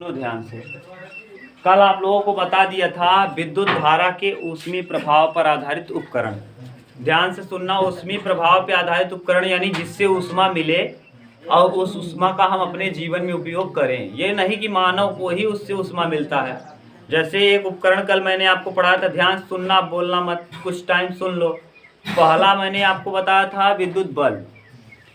सुनो ध्यान से। कल आप लोगों को बता दिया था विद्युत धारा के ऊष्मीय प्रभाव पर आधारित उपकरण। ध्यान से सुनना, ऊष्मीय प्रभाव पर आधारित उपकरण यानी जिससे ऊष्मा मिले और उस ऊष्मा का हम अपने जीवन में उपयोग करें। ये नहीं कि मानव को ही उससे ऊष्मा मिलता है। जैसे एक उपकरण कल मैंने आपको पढ़ाया था, ध्यान सुनना, बोलना मत, कुछ टाइम सुन लो। पहला मैंने आपको बताया था विद्युत बल्ब।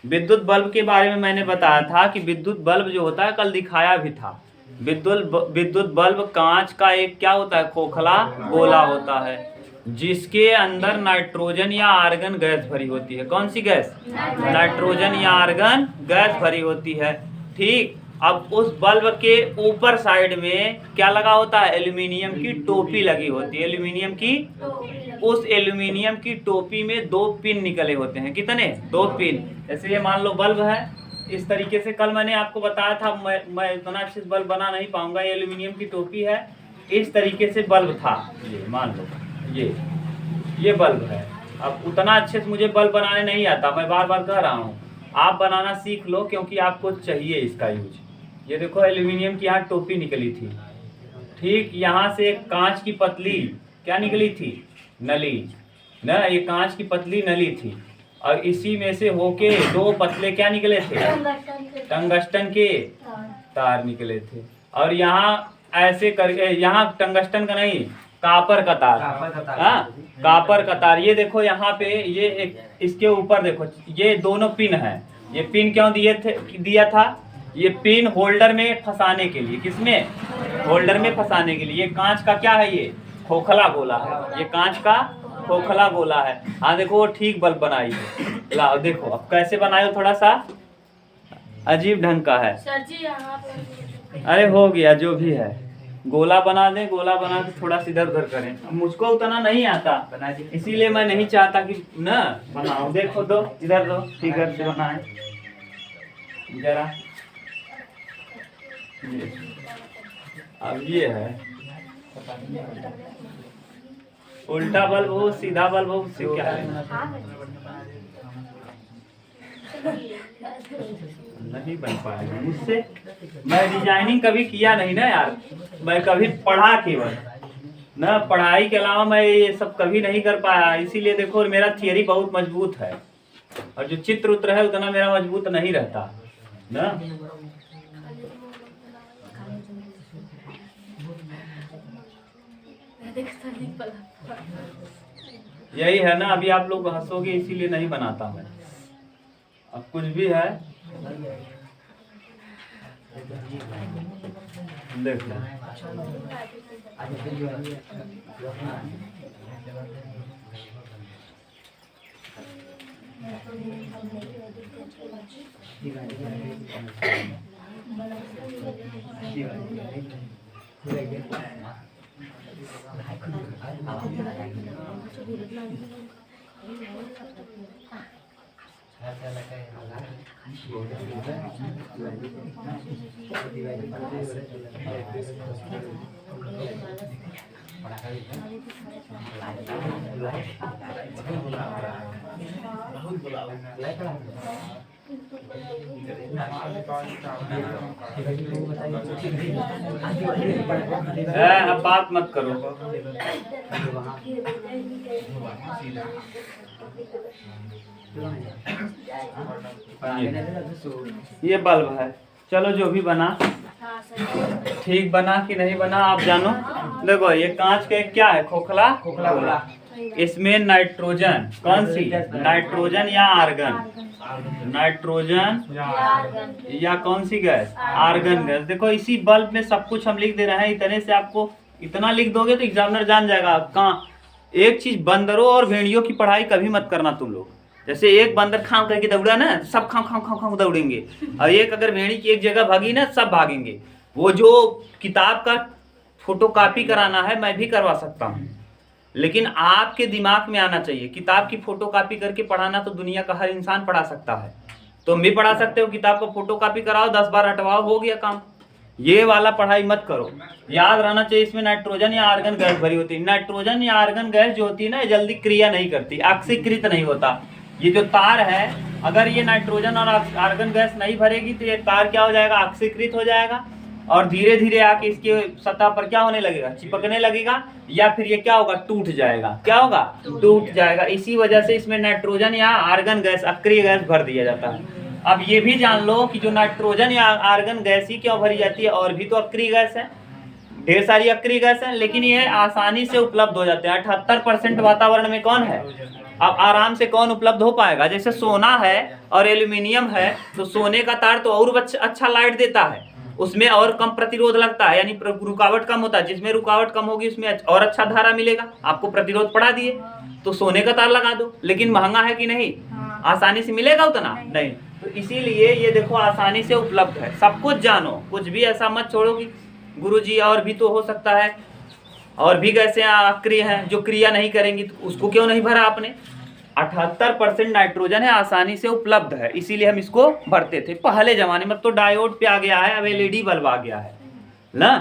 विद्युत बल्ब के बारे में मैंने बताया था कि विद्युत बल्ब जो होता है, कल दिखाया भी था, विद्युत बल्ब कांच का एक क्या होता है, खोखला गोला होता है जिसके अंदर नाइट्रोजन या आर्गन गैस भरी होती है। कौन सी गैस? नाइट्रोजन या आर्गन गैस भरी होती है। ठीक, अब उस बल्ब के ऊपर साइड में क्या लगा होता है? एल्यूमिनियम की टोपी लगी होती है। एल्यूमिनियम की, उस एल्यूमिनियम की टोपी में 2 पिन निकले होते हैं। कितने? 2 पिन। जैसे ये मान लो बल्ब है, इस तरीके से कल मैंने आपको बताया था, मैं इतना अच्छे से बल्ब बना नहीं पाऊंगा, ये एल्यूमिनियम की टोपी है, इस तरीके से बल्ब था। ये मान लो ये बल्ब है। अब उतना अच्छे से मुझे बल्ब बनाने नहीं आता, मैं बार बार कह रहा हूँ, आप बनाना सीख लो क्योंकि आपको चाहिए इसका यूज। ये देखो एल्यूमिनियम की यहाँ टोपी निकली थी। ठीक, यहाँ से एक कांच की पतली क्या निकली थी? नली ना, ये कांच की पतली नली थी और इसी में से होके 2 पतले क्या निकले थे? टंगस्टन के तार निकले थे। और यहाँ ऐसे करके, यहाँ टंगस्टन का नहीं, कापर का तार, कापर का तार। ये देखो यहाँ पे, ये एक इसके ऊपर देखो, ये दोनों पिन है। ये पिन क्यों दिया था? ये पिन होल्डर में फंसाने के लिए। किसमें? होल्डर में फंसाने के लिए। ये कांच का क्या है? ये खोखला गोला है। ये कांच का खोखला गोला है। हाँ देखो, वो ठीक बल्ब बनाई है। लाओ देखो अब कैसे बनाए हो, थोड़ा सा अजीब ढंग का है। सर जी यहाँ पे अरे हो गया जो भी है, गोला बना दें, गोला बना के थोड़ा सा इधर उधर करें। मुझको उतना नहीं आता, इसीलिए मैं नहीं चाहता कि ना बनाओ। देखो दो, इधर दो, फिगर से बनाए जरा। अब ये है उल्टा बल्ब हो, सीधा बल्ब हो, उससे क्या है? नहीं बन पाएगा मुझसे। मैं डिजाइनिंग कभी किया नहीं ना यार, मैं कभी पढ़ा केवल ना, पढ़ाई के अलावा मैं ये सब कभी नहीं कर पाया। इसीलिए देखो मेरा थियरी बहुत मजबूत है और जो चित्र उत्र है उतना मेरा मजबूत नहीं रहता ना। यही है ना, अभी आप लोग हंसोगे इसीलिए नहीं बनाता मैं। अब कुछ भी है देख लो। अब बात मत करो। ये बल्ब है, चलो जो भी बना, ठीक बना कि नहीं बना आप जानो। देखो ये कांच का क्या है? खोखला गोला। इसमें नाइट्रोजन, कौन सी? नाइट्रोजन या आर्गन, नाइट्रोजन या कौन सी गैस? Argon gas. देखो इसी बल्ब में सब कुछ हम लिख दे रहे हैं। इतने से आपको इतना लिख दोगे तो एग्जामिनर जान जाएगा। कहाँ एक चीज, बंदरों और भेड़ियों की पढ़ाई कभी मत करना तुम लोग। जैसे एक बंदर खाम करके दौड़ा ना, सब खाम खाम खाम खाम दौड़ेंगे, और एक अगर भेड़ी की एक जगह भागी ना, सब भागेंगे। वो जो किताब का फोटो कॉपी कराना है मैं भी करवा सकता हूँ, लेकिन आपके दिमाग में आना चाहिए। किताब की फोटो कॉपी करके पढ़ाना तो दुनिया का हर इंसान पढ़ा सकता है। तुम भी पढ़ा सकते हो, किताब को फोटो कॉपी कराओ, 10 बार हटवाओ, हो गया काम। ये वाला पढ़ाई मत करो। याद रहना चाहिए इसमें नाइट्रोजन या आर्गन गैस भरी होती है। नाइट्रोजन या आर्गन गैस जो होती है ना, जल्दी क्रिया नहीं करती, ऑक्सीकृत नहीं होता। ये जो तार है, अगर ये नाइट्रोजन और आर्गन गैस नहीं भरेगी तो ये तार क्या हो जाएगा? ऑक्सीकृत हो जाएगा। और धीरे धीरे आके इसके सतह पर क्या होने लगेगा, चिपकने लगेगा, या फिर ये क्या होगा, टूट जाएगा। क्या होगा, टूट जाएगा। इसी वजह से इसमें नाइट्रोजन या आर्गन गैस, अक्रिय गैस भर दिया जाता है। अब ये भी जान लो कि जो नाइट्रोजन या आर्गन गैस ही क्यों भरी जाती है, और भी तो अक्रिय गैस है, ढेर सारी अक्रिय गैस है, लेकिन ये आसानी से उपलब्ध हो जाते हैं। 78% वातावरण में कौन है, अब आराम से कौन उपलब्ध हो पाएगा। जैसे सोना है और एल्यूमिनियम है, तो सोने का तार तो और अच्छा लाइट देता है, उसमें और कम प्रतिरोध लगता है, यानी रुकावट कम होता है। जिसमें रुकावट कम होगी उसमें और अच्छा धारा मिलेगा। आपको प्रतिरोध पढ़ा दिए, तो सोने का तार लगा दो। लेकिन महंगा है कि नहीं, आसानी से मिलेगा उतना नहीं। तो इसीलिए ये देखो आसानी से उपलब्ध है। सब कुछ जानो, कुछ भी ऐसा मत छोड़ो कि गुरुजी और भी तो हो सकता है, और भी गैसें अक्रिय हैं जो क्रिया नहीं करेंगी, तो उसको क्यों नहीं भरा आपने। 78% नाइट्रोजन है, आसानी से उपलब्ध है, इसीलिए हम इसको भरते थे पहले जमाने में। तो डायोड पे आ गया है, अब एलईडी बल्ब आ गया है ना।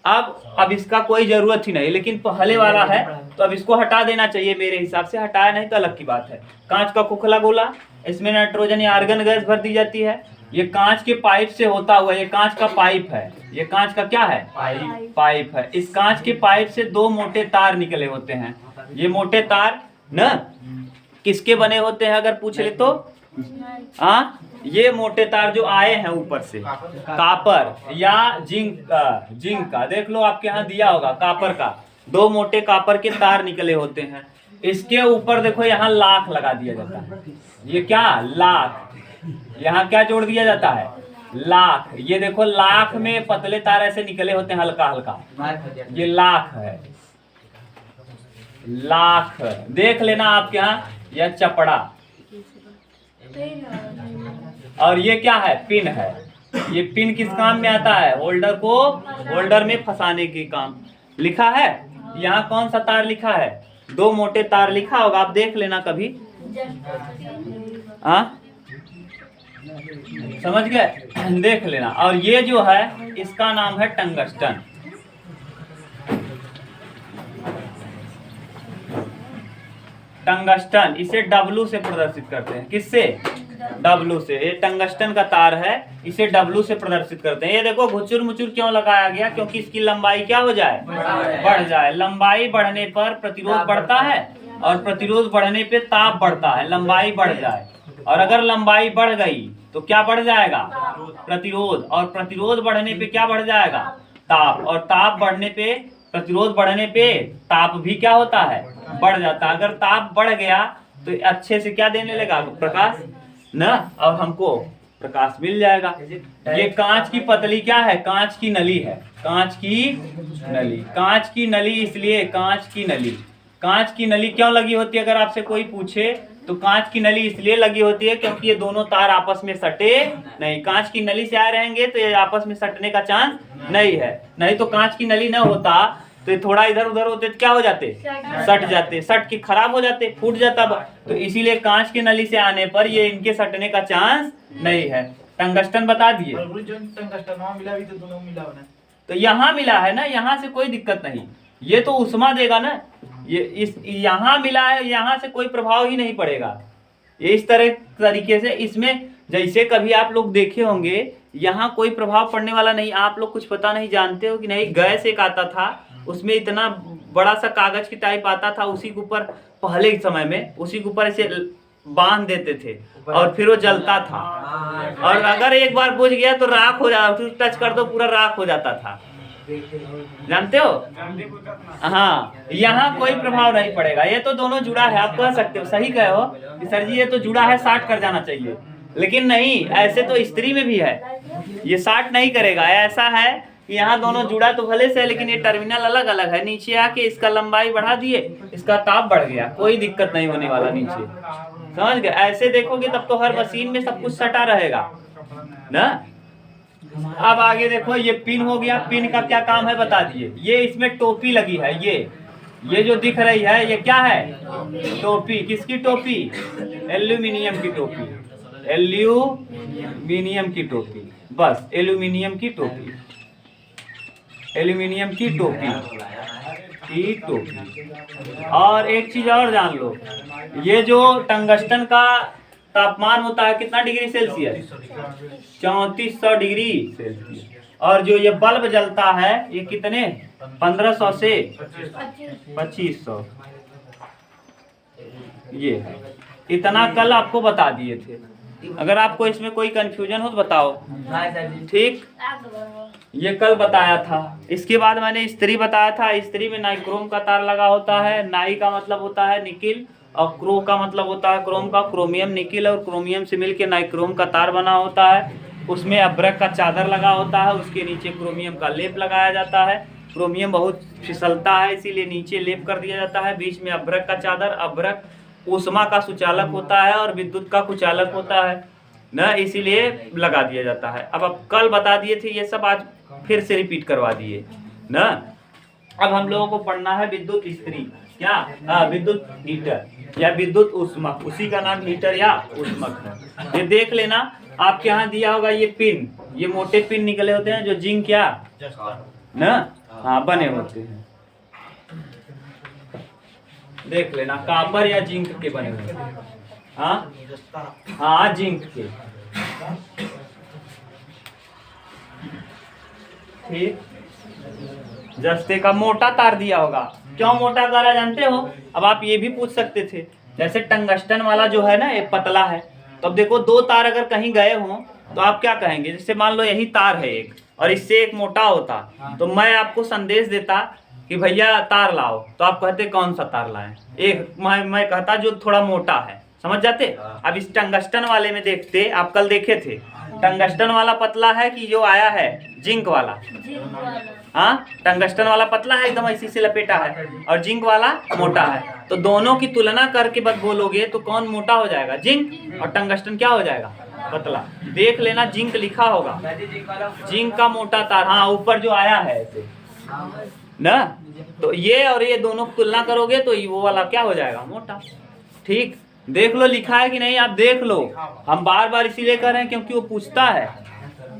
अब इसका कोई जरूरत ही नहीं, लेकिन पहले वाला है तो अब इसको हटा देना चाहिए मेरे हिसाब से। हटाया नहीं तो अलग की बात है। कांच का खोखला गोला, इसमें नाइट्रोजन या आर्गन गैस भर दी जाती है। ये कांच के पाइप से होता हुआ, ये कांच का पाइप है, ये कांच का क्या है, पाइप है। इस कांच के पाइप से दो मोटे तार निकले होते हैं। ये मोटे तार ना किसके बने होते हैं अगर पूछ ले तो, ये मोटे तार जो आए हैं ऊपर से, कापर या जिंक का देख लो, आपके यहाँ दिया होगा कापर का, दो मोटे कापर के तार निकले होते हैं। इसके ऊपर देखो यहाँ लाख लगा दिया जाता है। ये क्या, लाख, यहाँ क्या जोड़ दिया जाता है, लाख। ये देखो लाख में पतले तार ऐसे निकले होते हैं हल्का हल्का, ये लाख है, लाख। देख लेना आपके यहाँ, यह चपड़ा, और ये क्या है, पिन है। ये पिन किस काम में आता है, होल्डर को होल्डर में फंसाने के काम। लिखा है यहाँ कौन सा तार लिखा है, दो मोटे तार लिखा होगा, आप देख लेना कभी। समझ गए, देख लेना। और ये जो है इसका नाम है टंगस्टन। टंगस्टन, इसे W से प्रदर्शित करते हैं। किससे, W से। ये टंगस्टन का तार है, इसे W से प्रदर्शित करते हैं। ये देखो घुचुर मुचुर क्यों लगाया गया, क्योंकि इसकी लंबाई क्या हो जाए, बढ़ जाए। लंबाई बढ़ने पर प्रतिरोध बढ़ता है, और प्रतिरोध बढ़ने पे ताप बढ़ता है। लंबाई बढ़ जाए, और अगर लंबाई बढ़ गई तो क्या बढ़ जाएगा, प्रतिरोध, और प्रतिरोध बढ़ने पे क्या बढ़ जाएगा, ताप, और ताप बढ़ने पे, प्रतिरोध बढ़ने पे ताप भी क्या होता है, बढ़ जाता है। अगर ताप बढ़ गया तो अच्छे से क्या देने लगा, प्रकाश ना, और हमको प्रकाश मिल जाएगा। ये कांच की पतली क्या है, कांच की नली है, कांच की नली। कांच की नली इसलिए, कांच की नली, कांच की नली क्यों लगी होती है अगर आपसे कोई पूछे, तो कांच की नली इसलिए लगी होती है क्योंकि ये दोनों तार आपस में सटे नहीं। कांच की नली से आए रहेंगे तो ये आपस में सटने का चांस नहीं है। नहीं तो कांच की नली ना होता तो ये थोड़ा इधर उधर होते तो क्या हो जाते, सट जाते, सट के खराब हो जाते, फूट जाता। तो इसीलिए कांच की नली से आने पर ये इनके सटने का चांस नहीं है। टंगस्टन बता दिए, तो यहाँ मिला है ना, यहाँ से कोई दिक्कत नहीं। ये तो उष्मा देगा ना, ये इस यहाँ मिला है, यहाँ से कोई प्रभाव ही नहीं पड़ेगा। ये इस तरह तरीके से, इसमें जैसे कभी आप लोग देखे होंगे, यहाँ कोई प्रभाव पड़ने वाला नहीं। आप लोग कुछ पता नहीं, जानते हो कि नहीं, गैस एक आता था, उसमें इतना बड़ा सा कागज की टाइप आता था, उसी के ऊपर पहले के समय में उसी के ऊपर ऐसे बांध देते थे और फिर वो जलता था। और अगर एक बार बुझ गया तो राख हो जाता, फिर टच कर दो पूरा राख हो जाता था। जानते हो, हाँ, यहाँ कोई प्रभाव नहीं पड़ेगा। ये तो दोनों जुड़ा है, आप कह सकते हो, सही कहे हो कि सर जी ये तो जुड़ा है, साट कर जाना चाहिए, लेकिन नहीं, ऐसे तो स्त्री में भी है, ये साट नहीं करेगा। ऐसा है कि यहाँ दोनों जुड़ा तो भले से है, लेकिन ये टर्मिनल अलग अलग है। नीचे आके इसका लंबाई बढ़ा दिए, इसका ताप बढ़ गया, कोई दिक्कत नहीं होने वाला नीचे। समझ गए, ऐसे देखोगे तब तो हर मशीन में सब कुछ सटा रहेगा ना। अब आगे देखो, ये पिन हो गया। पिन का क्या काम है बता दिए। ये इसमें टोपी लगी है, ये जो दिख रही है ये क्या है, टोपी। किसकी टोपी, एल्यूमिनियम की टोपी, एल्यूमिनियम की टोपी, बस एल्यूमिनियम की टोपी, एल्यूमिनियम की टोपी, की टोपी। और एक चीज और जान लो, ये जो टंगस्टन का तापमान होता है कितना डिग्री सेल्सियस, 3400 डिग्री सेल्सियस। और जो ये बल्ब जलता है ये कितने 1500 से 2500, ये इतना कल आपको बता दिए थे। अगर आपको इसमें कोई कंफ्यूजन हो तो बताओ। ठीक, ये कल बताया था। इसके बाद मैंने इस्त्री बताया था। इस्त्री में नाइक्रोम का तार लगा होता है। नाई का मतलब होता है निकिल और क्रो का मतलब होता है क्रोम का। क्रोमियम निकिल और क्रोमियम से मिलकर नाइक्रोम का तार बना होता है। उसमें अब्रक का चादर लगा होता है, उसके नीचे क्रोमियम का लेप लगाया जाता है। क्रोमियम बहुत फिसलता है इसीलिए नीचे लेप कर दिया जाता है। बीच में अब्रक का चादर। अब्रक ऊष्मा का सुचालक होता है और विद्युत का कुचालक होता है ना, इसीलिए लगा दिया जाता है। अब कल बता दिए थे ये सब, आज फिर से रिपीट करवा दिए ना। अब हम लोगों को पढ़ना है विद्युत इस्त्री, क्या विद्युत हीटर या विद्युत ऊष्मक, उसी का नाम हीटर या ऊष्मक है। ये देख लेना, आपके यहाँ दिया होगा ये पिन, ये मोटे पिन निकले होते हैं जो जिंक क्या ना हाँ बने होते हैं। देख लेना कॉपर या जिंक के बने हुए हैं। हाँ जिंक के। ठीक, जस्ते का मोटा तार दिया होगा। क्यों मोटा तार है जानते हो? अब आप ये भी पूछ सकते थे, जैसे टंगस्टन वाला जो है ना ये पतला है, तो अब देखो दो तार अगर कहीं गए हों तो आप क्या कहेंगे? जैसे मान लो यही तार है एक और इससे एक मोटा होता, तो मैं आपको संदेश देता कि भैया तार लाओ, तो आप कहते कौन सा तार लाएं? एक मैं कहता जो थोड़ा मोटा है, समझ जाते। अब इस टंगस्टन वाले में देखते, आप कल देखे थे, टंगस्टन वाला पतला है कि जो आया है जिंक वाला? हाँ, टंगस्टन वाला पतला है एकदम इसी से लपेटा है और जिंक वाला मोटा है। तो दोनों की तुलना करके बस बोलोगे तो कौन मोटा हो जाएगा? जिंक। और टंगस्टन क्या हो जाएगा? पतला। देख लेना जिंक लिखा होगा, जिंक का मोटा तार। हाँ ऊपर जो आया है ऐसे ना, तो ये और ये दोनों तुलना करोगे तो वो वाला क्या हो जाएगा? मोटा। ठीक, देख लो लिखा है कि नहीं, आप देख लो। हम बार बार इसीलिए कर रहे हैं क्योंकि वो पूछता है।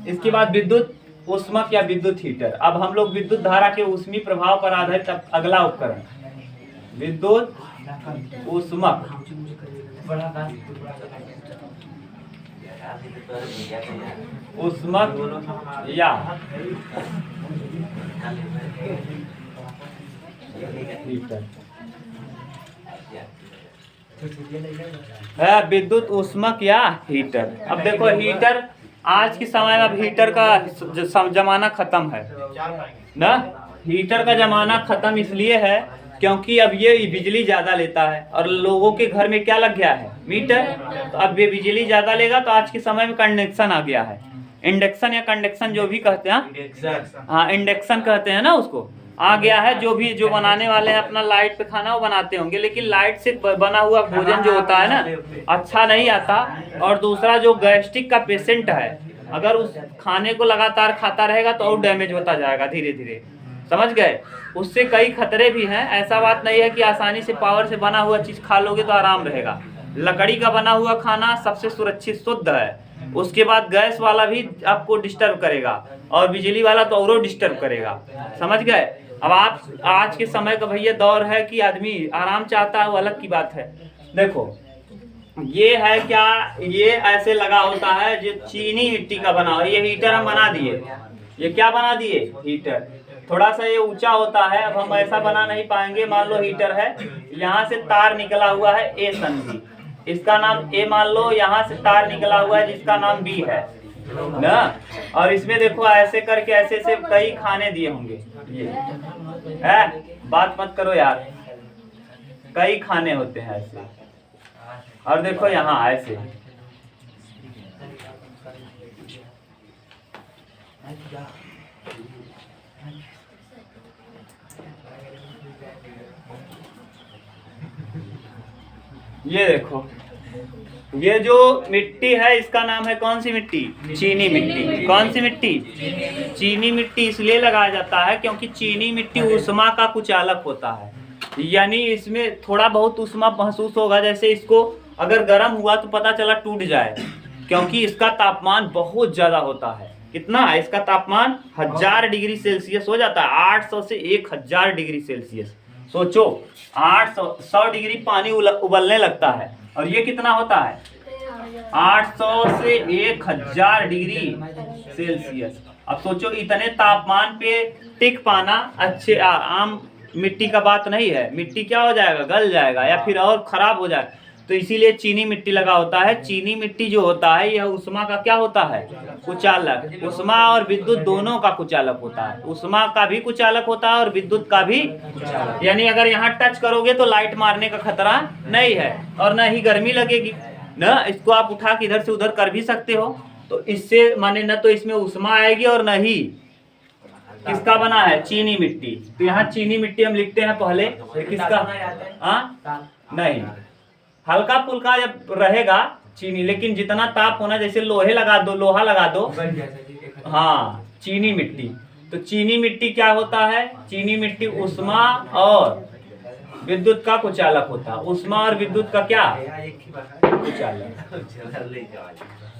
इसके बाद विद्युत ऊष्मक या विद्युत हीटर। अब हम लोग विद्युत धारा के ऊष्मी प्रभाव पर आधारित अगला उपकरण विद्युत ऊष्मक ऊष्मक या हीटर है। विद्युत ऊष्मक या हीटर। अब देखो हीटर, आज के समय में अब हीटर का जमाना खत्म है ना। हीटर का जमाना खत्म इसलिए है क्योंकि अब ये बिजली ज्यादा लेता है और लोगों के घर में क्या लग गया है? मीटर। तो अब ये बिजली ज्यादा लेगा तो आज के समय में कंडक्शन आ गया है। इंडक्शन या कंडक्शन जो भी कहते हैं, हाँ इंडक्शन कहते हैं ना, उसको आ गया है। जो बनाने वाले हैं अपना लाइट पे खाना वो बनाते होंगे, लेकिन लाइट से बना हुआ भोजन जो होता है ना अच्छा नहीं आता। और दूसरा जो गैस्ट्रिक का पेशेंट है, अगर उस खाने को लगातार खाता रहेगा तो और डैमेज होता जाएगा धीरे धीरे, समझ गए। उससे कई खतरे भी हैं। ऐसा बात नहीं है कि आसानी से पावर से बना हुआ चीज खा लोगे तो आराम रहेगा। लकड़ी का बना हुआ खाना सबसे सुरक्षित शुद्ध है। उसके बाद गैस वाला भी आपको डिस्टर्ब करेगा और बिजली वाला तो और डिस्टर्ब करेगा, समझ गए। अब आप आज के समय का भैया दौर है कि आदमी आराम चाहता है, वो अलग की बात है। देखो ये है क्या, ये ऐसे लगा होता है जो चीनी मिट्टी का बना हुआ। ये हीटर हम बना दिए, ये क्या बना दिए? हीटर। थोड़ा सा ये ऊंचा होता है, अब हम ऐसा बना नहीं पाएंगे। मान लो हीटर है, यहाँ से तार निकला हुआ है ए संधि, इसका नाम ए मान लो। यहाँ से तार निकला हुआ है जिसका नाम बी है ना। और इसमें देखो ऐसे करके ऐसे से कई खाने दिए होंगे। ये है, बात मत करो यार, कई खाने होते हैं ऐसे। और देखो यहाँ ऐसे, ये देखो ये जो मिट्टी है इसका नाम है कौन सी मिट्टी? चीनी मिट्टी। कौन सी मिट्टी? चीनी मिट्टी इसलिए लगाया जाता है क्योंकि चीनी मिट्टी ऊष्मा का कुचालक होता है। यानी इसमें थोड़ा बहुत ऊष्मा महसूस होगा, जैसे इसको अगर गर्म हुआ तो पता चला टूट जाए, क्योंकि इसका तापमान बहुत ज्यादा होता है। कितना है इसका तापमान? 1000 डिग्री सेल्सियस हो जाता है। 800 से 1000 डिग्री सेल्सियस। सोचो 800 डिग्री पानी उबलने लगता है, और ये कितना होता है? 800 से 1000 डिग्री सेल्सियस। अब सोचो इतने तापमान पे टिक पाना अच्छे आम मिट्टी का बात नहीं है। मिट्टी क्या हो जाएगा, गल जाएगा या फिर और खराब हो जाएगा। तो इसीलिए चीनी मिट्टी लगा होता है। चीनी मिट्टी जो होता है यह उष्मा का क्या होता है, कुचालक। उष्मा और विद्युत दोनों का कुचालक होता है। उष्मा का भी कुचालक होता है और विद्युत का भी। यानी अगर यहाँ टच करोगे तो लाइट मारने का खतरा नहीं है और न ही गर्मी लगेगी ना। इसको आप उठा के इधर से उधर कर भी सकते हो। तो इससे माने न तो इसमें उष्मा आएगी और न ही किसका बना है, चीनी मिट्टी। तो यहाँ चीनी मिट्टी हम लिखते हैं पहले किसका, नहीं हल्का फुल्का जब रहेगा चीनी, लेकिन जितना ताप होना, जैसे लोहे लगा दो, लोहा लगा दो, हाँ चीनी मिट्टी। तो चीनी मिट्टी क्या होता है, चीनी मिट्टी उष्मा और विद्युत का कुचालक होता है। उष्मा और विद्युत का क्या कुचालक,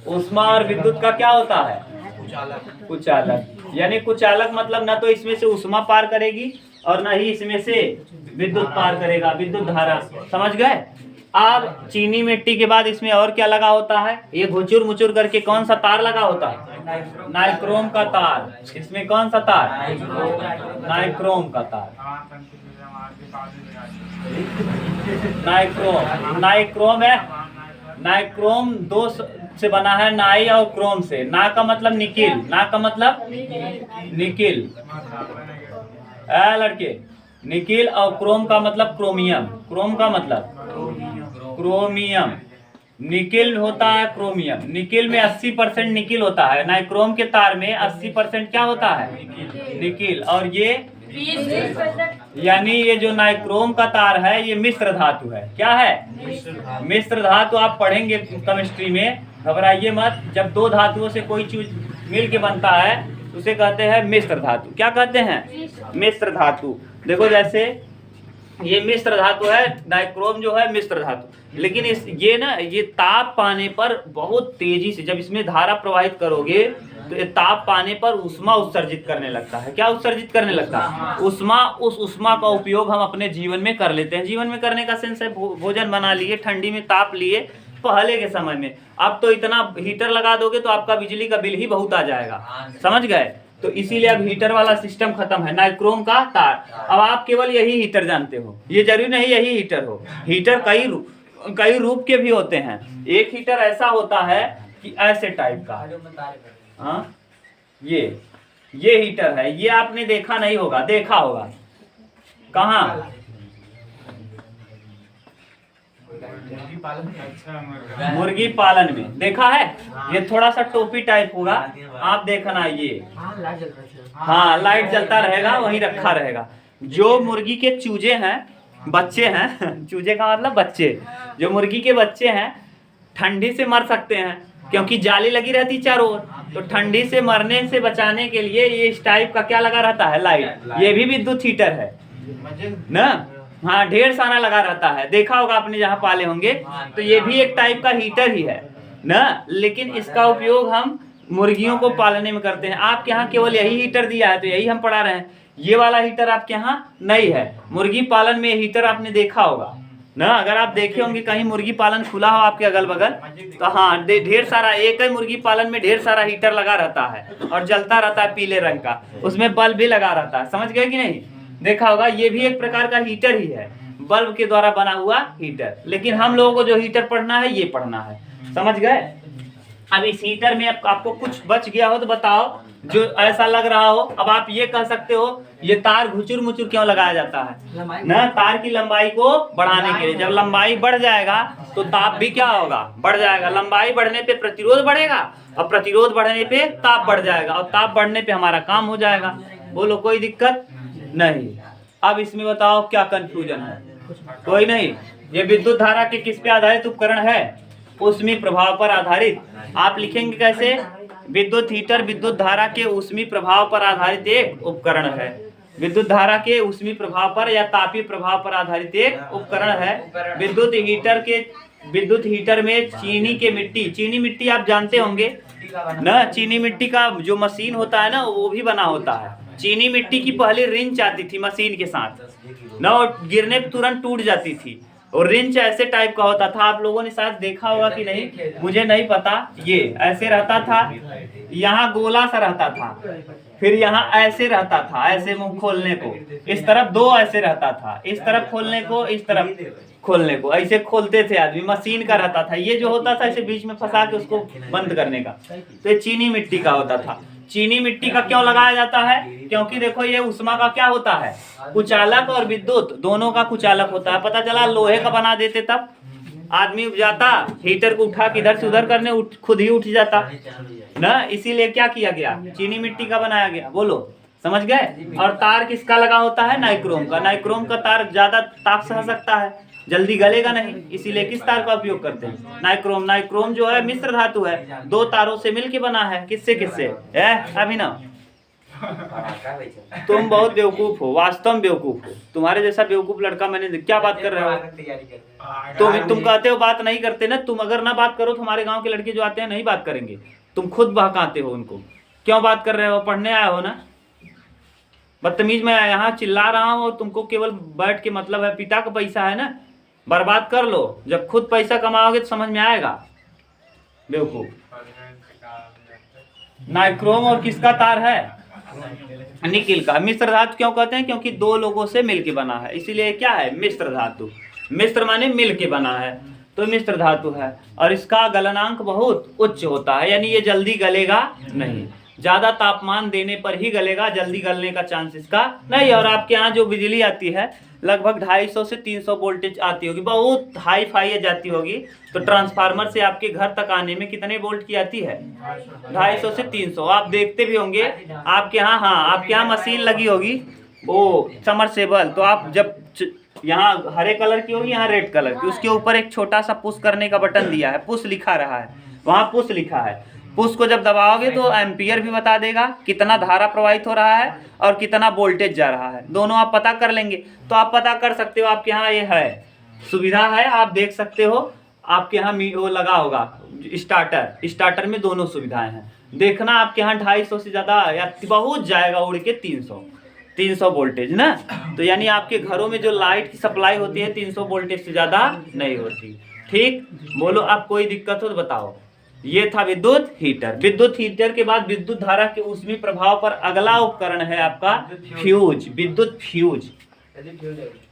उष्मा और विद्युत का क्या होता है कुचालक। यानी कुचालक मतलब ना तो इसमें से उष्मा पार करेगी और ना ही इसमें से विद्युत पार करेगा, विद्युत धारा। समझ गए। अब चीनी मिट्टी के बाद इसमें और क्या लगा होता है, ये घुचुर मुचुर करके कौन सा तार लगा होता है, नाइक्रोम का तार। इसमें कौन सा तार, नाइक्रोम का तार। नाइक्रोम है, नाइक्रोम दो से बना है, नाई और क्रोम से। ना का मतलब निकिल, ना का मतलब निकिल, लड़के निकिल, और क्रोम का मतलब क्रोमियम। क्रोम का मतलब क्रोमियम, निकिल होता है क्रोमियम। निकिल में 80% निकिल होता है, नाइक्रोम के तार में 80% क्या होता है, निकिल। और ये यानी ये जो नाइक्रोम का तार है ये मिश्र धातु है। क्या है, मिश्र धातु। आप पढ़ेंगे केमिस्ट्री में, घबराइए मत। जब दो धातुओं से कोई चीज मिल के बनता है उसे कहते हैं मिश्र धातु। क्या कहते हैं, मिश्र धातु। देखो जैसे ये मिश्र धातु है, नाइक्रोम जो है मिश्र धातु। लेकिन ये ना, ये ताप पाने पर बहुत तेजी से, जब इसमें धारा प्रवाहित करोगे तो ये ताप पाने पर उष्मा उत्सर्जित करने लगता है। क्या उत्सर्जित करने लगता है, उष्मा। उस उष्मा का उपयोग हम अपने जीवन में कर लेते हैं। जीवन में करने का सेंस है, भोजन बना लिए, ठंडी में ताप लिए पहले के समय में। अब तो इतना हीटर लगा दोगे तो आपका बिजली का बिल ही बहुत आ जाएगा। समझ गए। तो इसीलिए अब हीटर वाला सिस्टम खत्म है, नाइक्रोम का तार। अब आप केवल यही हीटर जानते हो, ये जरूरी नहीं यही हीटर हो। हीटर कई रूप के भी होते हैं। एक हीटर ऐसा होता है कि ऐसे टाइप का, हाँ ये हीटर है। ये आपने देखा नहीं होगा, देखा होगा कहाँ, मुर्गी पालन में देखा है। ये थोड़ा सा टोपी टाइप होगा, आप देखना। ये हाँ लाइट जलता रहेगा, वहीं रखा रहेगा। जो मुर्गी के चूजे हैं, बच्चे हैं चूजे का मतलब बच्चे, जो मुर्गी के बच्चे हैं ठंडी से मर सकते हैं क्योंकि जाली लगी रहती चारों ओर। तो ठंडी से मरने से बचाने के लिए ये इस टाइप का क्या लगा रहता है, लाइट। ये भी विद्युत हीटर है ना, हाँ ढेर सारा लगा रहता है, देखा होगा आपने जहाँ पाले होंगे। तो ये भी एक टाइप का हीटर ही है ना, लेकिन इसका उपयोग हम मुर्गियों को पालने में करते हैं। आपके यहाँ केवल यही हीटर दिया है तो यही हम पढ़ा रहे हैं। ये वाला हीटर आपके यहाँ नहीं है। मुर्गी पालन में हीटर आपने देखा होगा ना, अगर आप देखे होंगे कहीं मुर्गी पालन खुला हो आपके अगल बगल, तो हाँ ढेर सारा, एक ही मुर्गी पालन में ढेर सारा हीटर लगा रहता है और जलता रहता है पीले रंग का, उसमें बल्ब भी लगा रहता है। समझ गए कि नहीं, देखा होगा। ये भी एक प्रकार का हीटर ही है, बल्ब के द्वारा बना हुआ हीटर। लेकिन हम लोगों को जो हीटर पढ़ना है ये पढ़ना है। समझ गए। अब इस हीटर में आपको कुछ बच गया हो तो बताओ, जो ऐसा लग रहा हो। अब आप ये कह सकते हो ये तार घुचुर मुचुर क्यों लगाया जाता है ना, तार की लंबाई को बढ़ाने के लिए। जब लंबाई बढ़ जाएगा तो ताप भी क्या होगा, बढ़ जाएगा। लंबाई बढ़ने पे प्रतिरोध बढ़ेगा और प्रतिरोध बढ़ने पे ताप बढ़ जाएगा और ताप बढ़ने पे हमारा काम हो जाएगा। बोलो कोई दिक्कत नहीं। अब इसमें बताओ क्या कंफ्यूजन है, कोई नहीं। ये विद्युत धारा के किस पे आधारित उपकरण है, ऊष्मीय प्रभाव पर आधारित। आप लिखेंगे कैसे, विद्युत हीटर विद्युत धारा के ऊष्मीय प्रभाव पर आधारित एक उपकरण है। विद्युत धारा के ऊष्मीय प्रभाव पर या तापीय प्रभाव पर आधारित एक उपकरण है। विद्युत हीटर में चीनी मिट्टी आप जानते होंगे ना। चीनी मिट्टी का जो मशीन होता है ना वो भी बना होता है। चीनी मिट्टी की पहले रिंच आती थी मशीन के साथ ना, और गिरने पे तुरंत टूट जाती थी। और रिंच ऐसे टाइप का होता था, आप लोगों ने शायद देखा होगा कि नहीं, मुझे नहीं पता। ये ऐसे रहता था, यहाँ गोला सा रहता था, फिर यहाँ ऐसे रहता था, ऐसे मुंह खोलने को, इस तरफ दो ऐसे रहता था, इस तरफ खोलने को, इस तरफ खोलने को, ऐसे खोलते थे आदमी, मशीन का रहता था। ये जो होता था इसे बीच में फंसा के उसको बंद करने का, तो ये चीनी मिट्टी का होता था। चीनी मिट्टी का क्यों लगाया जाता है? क्योंकि देखो ये उष्मा का क्या होता है, कुचालक और विद्युत दोनों का कुचालक होता है। पता चला लोहे का बना देते तब आदमी उठ जाता, हीटर को उठा के इधर से उधर करने खुद ही उठ जाता ना, इसीलिए क्या किया गया, चीनी मिट्टी का बनाया गया। बोलो, समझ गए? और तार किसका लगा होता है? नाइक्रोम का। नाइक्रोम का तार ज्यादा ताप सह सकता है, जल्दी गलेगा नहीं, इसीलिए किस तार का उपयोग करते हैं? नाइक्रोम। नाइक्रोम जो है मिश्र धातु है, दो तारों से मिलके बना है। किससे किससे? अभिनव, तुम बहुत बेवकूफ हो, वास्तव में बेवकूफ हो। तुम्हारे जैसा बेवकूफ लड़का मैंने, क्या बात कर रहे हो? तुम कहते हो बात नहीं करते ना, तुम अगर ना बात करो तो हमारे गांव के लड़के जो आते हैं नहीं बात करेंगे, तुम खुद बहकाते हो उनको। क्यों बात कर रहे हो? पढ़ने आए हो ना, बदतमीज। मैं यहाँ चिल्ला रहा हूँ और तुमको केवल बैठ के मतलब है, पिता का पैसा है ना, बर्बाद कर लो, जब खुद पैसा कमाओगे तो समझ में आएगा, बेवकूफ। नाइक्रोम और किसका तार है? निकिल का। मिश्र धातु क्यों कहते हैं? क्योंकि दो लोगों से मिलके बना है, इसीलिए क्या है? मिश्र धातु। मिश्र माने मिलके बना है, तो मिश्र धातु है। और इसका गलनांक बहुत उच्च होता है, यानी ये जल्दी गलेगा नहीं, ज्यादा तापमान देने पर ही गलेगा, जल्दी गलने का चांस इसका नहीं। और आपके यहाँ जो बिजली आती है लगभग 250 से 300 वोल्टेज आती होगी, बहुत हाई फाई जाती होगी। तो ट्रांसफार्मर से आपके घर तक आने में कितने वोल्ट की आती है? 250 से 300। आप देखते भी होंगे आपके यहाँ, हाँ आपके यहाँ मशीन लगी होगी वो समरसेबल, तो आप जब यहाँ हरे कलर की होगी, यहाँ रेड कलर की, उसके ऊपर एक छोटा सा पुश करने का बटन दिया है, पुश लिखा रहा है, वहाँ पुश लिखा है। पुश को जब दबाओगे तो एम्पियर भी बता देगा, कितना धारा प्रवाहित हो रहा है और कितना वोल्टेज जा रहा है, दोनों आप पता कर लेंगे। तो आप पता कर सकते हो, आपके यहाँ ये है, सुविधा है, आप देख सकते हो। आपके यहाँ वो लगा होगा स्टार्टर, स्टार्टर में दोनों सुविधाएं हैं। देखना आपके यहाँ 250 से ज़्यादा या बहुत जाएगा उड़ के 300 वोल्टेज ना, तो यानी आपके घरों में जो लाइट की सप्लाई होती है 300 वोल्टेज से ज़्यादा नहीं होती। ठीक, बोलो अब कोई दिक्कत हो तो बताओ। ये था विद्युत हीटर। विद्युत हीटर के बाद विद्युत धारा के ऊष्मीय प्रभाव पर अगला उपकरण है आपका फ्यूज, विद्युत फ्यूज।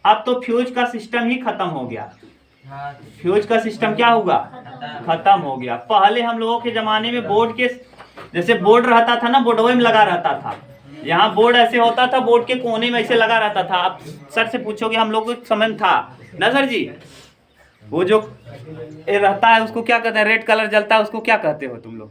अब तो फ्यूज का सिस्टम ही खत्म हो गया। फ्यूज का सिस्टम क्या होगा? खत्म हो गया। पहले हम लोगों के जमाने में बोर्ड के, जैसे बोर्ड रहता था ना, बोर्डवे में लगा रहता था, यहाँ बोर्ड ऐसे होता था, बोर्ड के कोने में ऐसे लगा रहता था। आप सर से पूछोगे, हम लोग के समय में था ना सर जी, वो जो रहता है उसको क्या कहते हैं? रेड कलर जलता है उसको क्या कहते हो तुम लोग?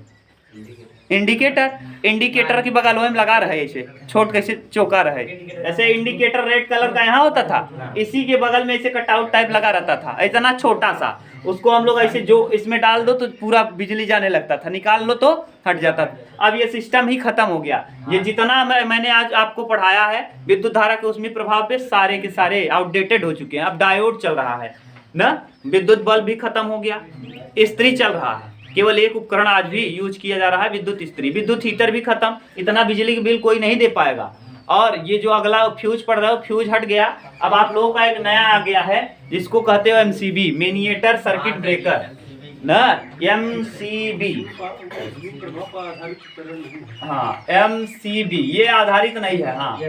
इंडिकेटर। इंडिकेटर की बगल में लगा रहे, ऐसे छोट कैसे चौका रहे, ऐसे इंडिकेटर रेड कलर का यहाँ होता था, इसी के बगल में ऐसे कटआउट टाइप लगा रहता था, इतना छोटा सा। उसको हम लोग ऐसे जो इसमें डाल दो तो पूरा बिजली जाने लगता था, निकाल लो तो हट जाता था। अब ये सिस्टम ही खत्म हो गया। ये जितना मैंने आज आपको पढ़ाया है विद्युत धारा के ऊष्मीय प्रभाव पे, सारे के सारे आउटडेटेड हो चुके हैं। अब डायोड चल रहा है ना, विद्युत बल्ब भी खत्म हो गया, इस्त्री चल रहा है। केवल एक उपकरण आज भी यूज किया जा रहा है, विद्युत इस्त्री। विद्युत हीटर भी खत्म, इतना बिजली का बिल कोई नहीं दे पाएगा। और ये जो अगला फ्यूज पड़ रहा है, फ्यूज हट गया। अब आप लोगों का एक नया आ गया है जिसको कहते हो MCB, मिनिएचर सर्किट ब्रेकर ना, MCB। हाँ MCB, ये आधारित नहीं है, हाँ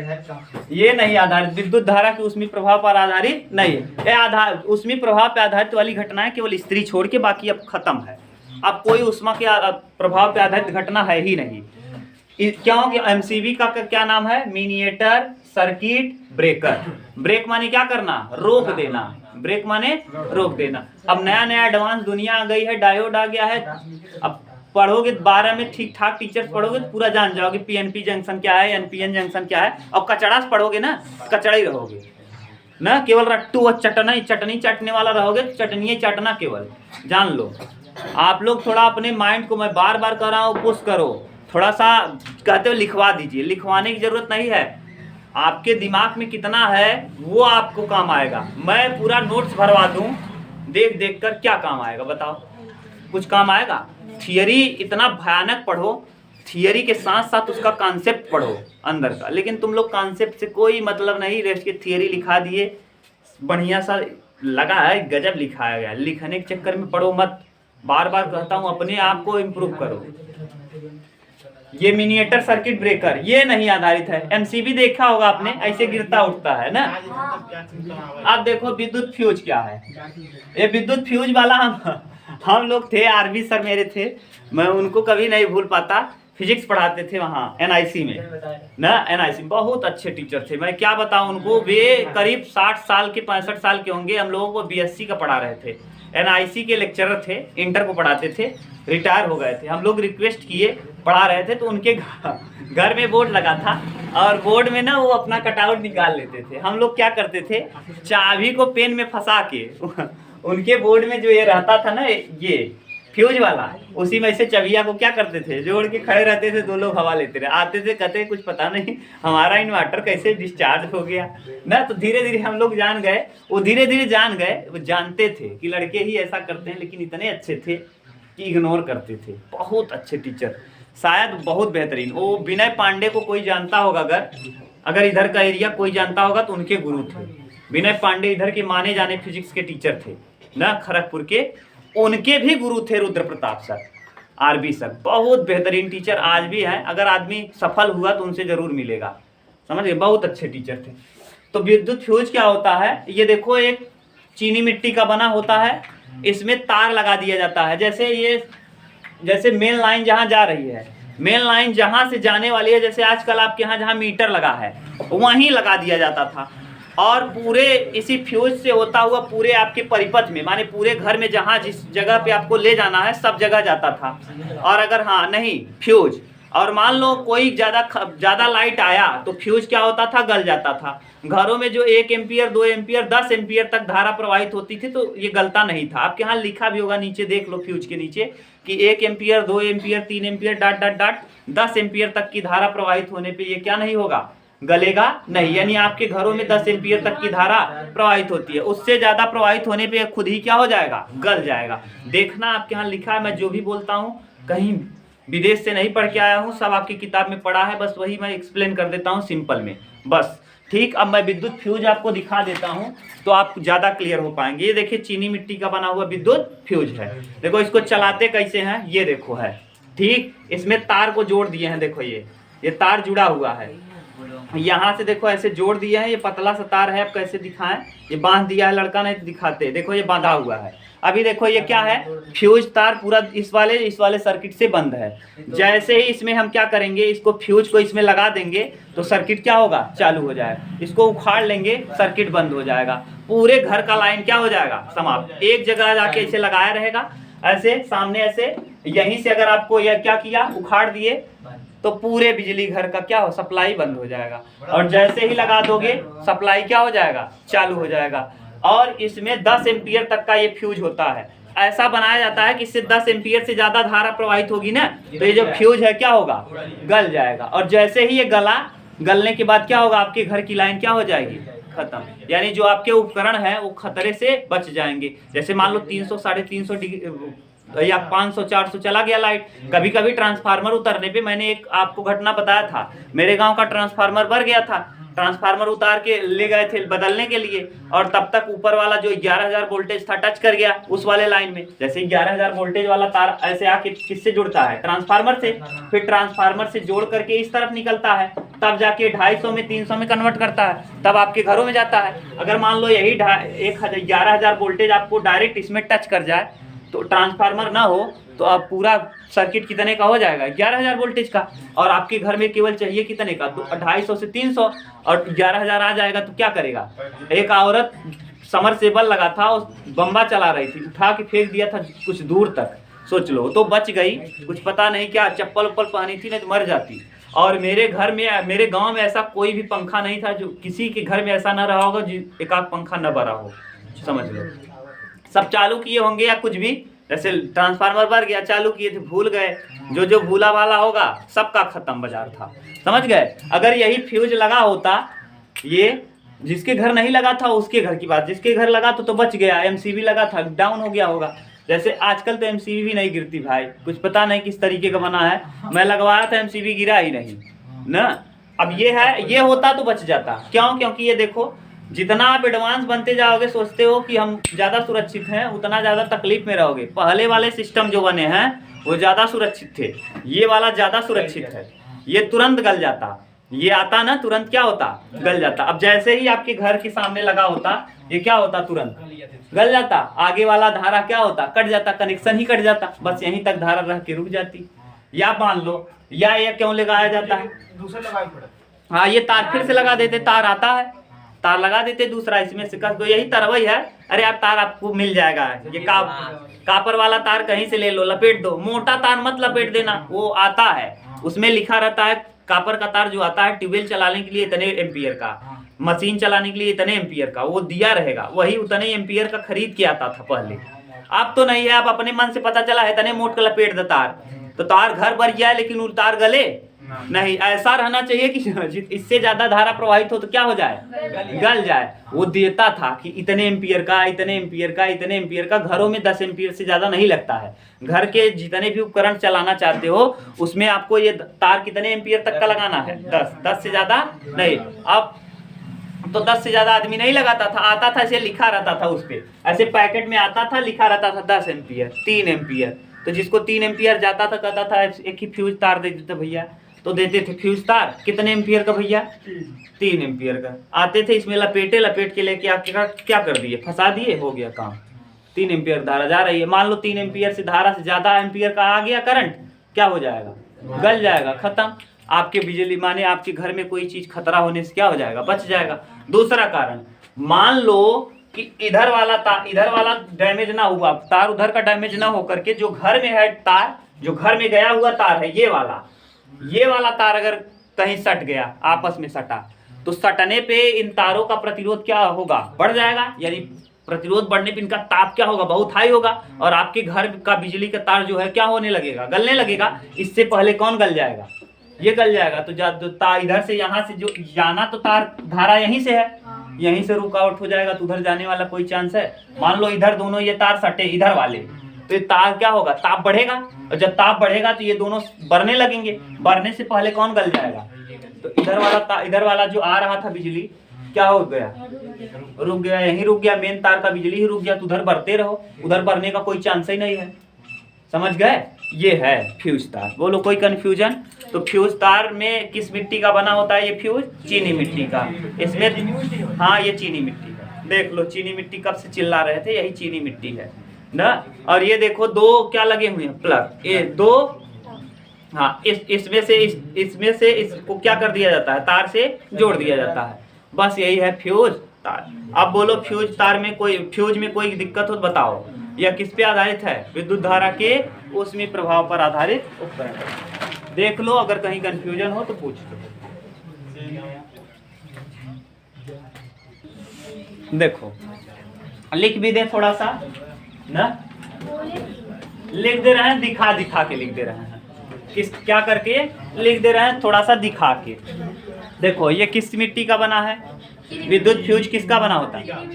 ये नहीं आधारित, विद्युत धारा के ऊष्मीय प्रभाव पर आधारित नहीं है। ये आधार ऊष्मीय प्रभाव पर आधारित वाली घटनाएं केवल इस्त्री छोड़ के बाकी अब खत्म है। अब कोई ऊष्मा के प्रभाव पर आधारित घटना है ही नहीं। क्योंकि MCB का क्या नाम है? Miniature circuit breaker. ब्रेक माने क्या करना? रोक देना। ब्रेक माने रोक देना। अब नया नया एडवांस दुनिया आ गई है, डायोड आ गया है। अब पढ़ोगे 12 में ठीक ठाक टीचर्स पढ़ोगे तो पूरा जान जाओगे PNP जंक्शन क्या है, NPN जंक्शन क्या है। और कचड़ा से पढ़ोगे ना, कचड़ा ही रहोगे ना, केवल रट्टू और चटनी चटने वाला रहोगे, चटनी चाटना केवल, जान लो। आप लोग थोड़ा अपने माइंड को, मैं बार बार कर रहा हूँ, पुश करो, थोड़ा सा कहते हो लिखवा दीजिए। लिखवाने की जरूरत नहीं है, आपके दिमाग में कितना है वो आपको काम आएगा। मैं पूरा नोट्स भरवा दूं, देख देख कर क्या काम आएगा बताओ? कुछ काम आएगा? थियरी इतना भयानक पढ़ो, थियरी के साथ साथ उसका कॉन्सेप्ट पढ़ो अंदर का। लेकिन तुम लोग कॉन्सेप्ट से कोई मतलब नहीं, रेस्ट के थियरी लिखा दिए, बढ़िया सा लगा है गजब लिखाया गया। लिखने के चक्कर में पढ़ो मत, बार बार कहता हूँ अपने आप को इम्प्रूव करो। ये मिनिएटर सर्किट ब्रेकर ये नहीं आधारित है। एमसीबी देखा होगा आपने, ऐसे गिरता उठता है ना। अब देखो विद्युत फ्यूज क्या है। ये विद्युत फ्यूज वाला हम लोग थे, आरबी सर मेरे थे, मैं उनको कभी नहीं भूल पाता। फिजिक्स पढ़ाते थे वहाँ एनआईसी में ना, एनआईसी बहुत अच्छे टीचर थे। मैं क्या बताऊँ उनको, वे करीब 60 साल के 65 साल के होंगे। हम लोगों को बीएससी का पढ़ा रहे थे, एनआईसी के लेक्चरर थे, इंटर को पढ़ाते थे, रिटायर हो गए थे। हम लोग रिक्वेस्ट किए, पढ़ा रहे थे, तो उनके घर में बोर्ड लगा था और बोर्ड में ना वो अपना कटआउट निकाल लेते थे। हम लोग क्या करते थे, चाबी को पेन में फंसा के उनके बोर्ड में जो ये रहता था ना, ये फ्यूज वाला, उसी में से चबिया को क्या करते थे, जोड़ के खड़े रहते थे। 2 लोग हवा लेते रहे, आते थे, कहते कुछ पता नहीं हमारा इन्वर्टर कैसे डिस्चार्ज हो गया ना। तो धीरे धीरे हम लोग जान गए, वो धीरे धीरे जान गए। वो जानते थे कि लड़के ही ऐसा करते हैं, लेकिन इतने अच्छे थे कि इग्नोर करते थे। बहुत अच्छे टीचर, शायद बहुत बेहतरीन। वो विनय पांडे को कोई जानता होगा, अगर इधर का एरिया कोई जानता होगा तो उनके गुरु थे विनय पांडे। इधर के माने जाने फिजिक्स के टीचर थे ना, खड़गपुर के। उनके भी गुरु थे Rudra Pratap sir, RB sir, बहुत बेहतरीन टीचर आज भी है। अगर आदमी सफल हुआ तो उनसे जरूर मिलेगा, समझ गए, बहुत अच्छे टीचर थे। तो विद्युत फ्यूज क्या होता है, ये देखो एक चीनी मिट्टी का बना होता है, इसमें तार लगा दिया जाता है। जैसे मेन लाइन जहाँ जा रही है, मेन लाइन जहाँ से जाने वाली है, जैसे आजकल आपके यहाँ जहाँ मीटर लगा है वहीं लगा दिया जाता था। और पूरे इसी फ्यूज से होता हुआ पूरे आपके परिपथ में, माने पूरे घर में जहाँ जिस जगह पे आपको ले जाना है सब जगह जाता था। और अगर हाँ नहीं फ्यूज, और मान लो कोई ज़्यादा लाइट आया तो फ्यूज क्या होता था, गल जाता था। घरों में जो 1 एम्पियर 2 एम्पियर 10 एम्पियर तक धारा प्रवाहित होती थी, तो ये गलता नहीं था। आपके यहाँ लिखा भी होगा नीचे, देख लो फ्यूज के नीचे कि 1 ampere 2 ampere 3 ampere dot dot dot 10 ampere तक की धारा प्रवाहित होने पे ये क्या नहीं होगा, गलेगा नहीं। यानी आपके घरों में 10 एम्पियर तक की धारा प्रवाहित होती है, उससे ज्यादा प्रवाहित होने पे खुद ही क्या हो जाएगा, गल जाएगा। देखना आपके यहाँ लिखा है, मैं जो भी बोलता हूँ कहीं विदेश से नहीं पढ़ के आया हूँ, सब आपकी किताब में पढ़ा है, बस वही मैं एक्सप्लेन कर देता हूँ सिंपल में बस। ठीक, अब मैं विद्युत फ्यूज आपको दिखा देता हूँ तो आप ज़्यादा क्लियर हो पाएंगे। ये देखिए चीनी मिट्टी का बना हुआ विद्युत फ्यूज है। देखो इसको चलाते कैसे हैं, ये देखो है, ठीक, इसमें तार को जोड़ दिए हैं। देखो ये तार जुड़ा हुआ है, यहाँ से देखो ऐसे जोड़ दिया है। ये पतला सा तार है, अब कैसे दिखाएं, ये बांध दिया है, लड़का नहीं दिखाते, देखो ये बांधा हुआ है। अभी देखो ये क्या है, फ्यूज तार पूरा इस वाले सर्किट से बंद है। जैसे ही इसमें हम क्या करेंगे, इसको फ्यूज को इसमें लगा देंगे तो सर्किट क्या होगा, चालू हो जाएगा। इसको उखाड़ लेंगे, सर्किट बंद हो जाएगा, पूरे घर का लाइन क्या हो जाएगा, समाप्त। एक जगह जाके इसे लगाया रहेगा, ऐसे सामने ऐसे, यहीं से अगर आपको यह क्या किया, उखाड़ दिए तो पूरे बिजली घर का क्या हो, सप्लाई बंद हो जाएगा। और जैसे ही लगा दोगे सप्लाई क्या हो जाएगा, चालू हो जाएगा। और इसमें 10 एम्पियर तक का ये फ्यूज होता है। ऐसा बनाया जाता है कि इससे 10 एम्पियर से ज्यादा धारा प्रवाहित होगी ना, तो ये जो फ्यूज है क्या होगा, गल जाएगा। और जैसे ही ये गलने के बाद क्या होगा, आपके घर की लाइन क्या हो जाएगी, खत्म। यानी जो आपके उपकरण है वो खतरे से बच जाएंगे। जैसे मान लो 300 350 डिग्री या 500 400 चला गया लाइट। कभी कभी ट्रांसफार्मर उतरने पे, मैंने एक आपको घटना बताया था, मेरे गांव का ट्रांसफार्मर भर गया था। ट्रांसफार्मर उतार के ले गए थे बदलने के लिए, और तब तक ऊपर वाला जो 11,000 वोल्टेज था टच कर गया उस वाले लाइन में। जैसे 11,000 वोल्टेज वाला तार ऐसे आके किससे जुड़ता है, ट्रांसफार्मर से, फिर ट्रांसफार्मर से जोड़ करके इस तरफ निकलता है, तब जाके 250 में 300 में कन्वर्ट करता है, तब आपके घरों में जाता है। अगर मान लो यही 11,000 वोल्टेज आपको डायरेक्ट इसमें टच कर जाए, तो ट्रांसफार्मर ना हो तो अब पूरा सर्किट कितने का हो जाएगा, 11,000 वोल्टेज का। और आपके घर में केवल चाहिए कितने का, तो 250 से 300, और 11,000 आ जाएगा तो क्या करेगा। एक औरत समरसेबल लगा था, उस बम्बा चला रही थी, उठा के फेंक दिया था कुछ दूर तक, सोच लो, तो बच गई। कुछ पता नहीं क्या चप्पल उप्पल पहनी थी, नहीं तो मर जाती। और मेरे घर में, मेरे गांव में ऐसा कोई भी पंखा नहीं था, जो किसी के घर में ऐसा ना रहा होगा एक आध पंखा न भरा हो, समझ लो। सब चालू किए होंगे या कुछ भी, जैसे ट्रांसफार्मर भर गया, चालू किए थे, भूल गए, जो भूला वाला होगा सबका खत्म बाजार था, समझ गए। अगर यही फ्यूज लगा होता, ये जिसके घर नहीं लगा था उसके घर की बात, जिसके घर लगा तो बच गया। एमसीबी लगा था, डाउन हो गया होगा। जैसे आजकल तो एमसीबी भी नहीं गिरती भाई, कुछ पता नहीं किस तरीके का बना है। मैं लगवाया था, एमसीबी गिरा ही नहीं ना। अब ये है, ये होता तो बच जाता। क्यों, क्योंकि ये देखो जितना आप एडवांस बनते जाओगे, सोचते हो कि हम ज़्यादा सुरक्षित हैं, उतना ज़्यादा तकलीफ में रहोगे। पहले वाले सिस्टम जो बने हैं वो ज़्यादा सुरक्षित थे, ये वाला ज़्यादा सुरक्षित है। ये तुरंत गल जाता, ये आता ना तुरंत क्या होता, गल जाता। अब जैसे ही आपके घर के सामने लगा होता, ये क्या होता, तुरंत गल जाता। आगे वाला धारा क्या होता, कट जाता, कनेक्शन ही कट जाता, बस यहीं तक धारा रह के रुक जाती। या मान लो, या ये क्यों लगाया जाता है, दूसरा लगाई पड़ा। हाँ, ये तार फिर से लगा देते, तार आता है, तार लगा देते दूसरा, इसमें से कस दो, यही तरवई है। अरे यार तार आपको मिल जाएगा, ये कापर वाला तार कहीं से ले लो, लपेट दो। मोटा तार मत लपेट देना, वो आता है, उसमें लिखा रहता है कापर का तार जो आता है ट्यूबवेल चलाने के लिए इतने एम्पियर का, मशीन चलाने के लिए इतने एम्पियर का, वो दिया रहेगा, वही उतने एम्पियर का खरीद के आता था पहले। अब तो नहीं है, अब अपने मन से पता चला है इतने मोट का लपेट दे तार, तो तार घर भर गया लेकिन वो तार गले नहीं। ऐसा रहना चाहिए कि इससे ज्यादा धारा प्रवाहित हो तो क्या हो जाए, गल जाए। वो देता था कि इतने एम्पियर का, इतने एम्पियर का, इतने एम्पियर का। घरों में 10 एम्पियर से ज्यादा नहीं लगता है। घर के जितने भी उपकरण चलाना चाहते हो उसमें आपको ये तार कितने एम्पियर तक का लगाना है, 10 से ज्यादा नहीं। अब तो 10 से ज्यादा आदमी नहीं लगाता था, आता था ऐसे लिखा रहता था, उस पे ऐसे पैकेट में आता था, लिखा रहता था 10 एम्पियर, 3 एम्पियर। तो जिसको 3 एम्पियर जाता था कहता था एक ही फ्यूज तार दे देते भैया, तो देते थे फ्यूज तार कितने एम्पियर का भैया, 3 एम्पियर का। आते थे इसमें लपेट के लेके आपके क्या कर दिए, फंसा दिए, हो गया काम। 3 एम्पियर धारा जा रही है, मान लो 3 एम्पियर से धारा से ज्यादा एम्पियर का आ गया करंट, क्या हो जाएगा, गल जाएगा, खत्म। आपके बिजली माने आपके घर में कोई चीज खतरा होने से क्या हो जाएगा, बच जाएगा। दूसरा कारण, मान लो कि इधर वाला डैमेज ना हुआ, तार उधर का डैमेज ना हो करके जो घर में है तार, जो घर में गया हुआ तार है, ये वाला तार अगर कहीं सट गया, आपस में सटा, तो सटने पे इन तारों का प्रतिरोध क्या होगा, बढ़ जाएगा। यानी प्रतिरोध बढ़ने पे इनका ताप क्या होगा, बहुत हाई होगा, और आपके घर का बिजली का तार जो है क्या होने लगेगा, गलने लगेगा। इससे पहले कौन गल जाएगा, ये गल जाएगा। तो तार इधर से यहाँ से जो जाना, तो तार धारा यहीं से है, यहीं से रुक आउट हो जाएगा, तो उधर जाने वाला कोई चांस है। मान लो इधर दोनों ये तार सटे इधर वाले, तो ये तार क्या होगा, ताप बढ़ेगा, और जब ताप बढ़ेगा तो ये दोनों बढ़ने लगेंगे। बढ़ने से पहले कौन गल जाएगा, तो इधर वाला जो आ रहा था बिजली क्या हो गया, रुक गया, यहीं रुक गया, मेन तार का बिजली ही रुक गया। तो उधर बढ़ते रहो, उधर बढ़ने का कोई चांस ही नहीं है। समझ गए, ये है फ्यूज तार। बोलो कोई कंफ्यूजन। तो फ्यूज तार में किस मिट्टी का बना होता है ये फ्यूज, चीनी मिट्टी का। इसमें हाँ, ये चीनी मिट्टी का, देख लो चीनी मिट्टी कब से चिल्ला रहे थे, यही चीनी मिट्टी है ना। और ये देखो दो क्या लगे हुए हैं, प्लग, ये दो, हाँ, इसमें से इसको क्या कर दिया जाता है, तार से जोड़ दिया जाता है। बस यही है फ्यूज तार। अब बोलो फ्यूज तार में फ्यूज में कोई दिक्कत हो तो बताओ। यह किस पे आधारित है, विद्युत धारा के ऊष्मीय प्रभाव पर आधारित उपकरण है। देख लो, अगर कहीं कंफ्यूजन हो तो पूछ लो। देखो लिख भी दे थोड़ा सा ना, लिख दे रहे हैं, दिखा के लिख दे रहे हैं। क्या करके लिख दे रहे हैं, थोड़ा सा दिखा के। देखो ये किस मिट्टी का बना है, विद्युत फ्यूज किसका बना होता है,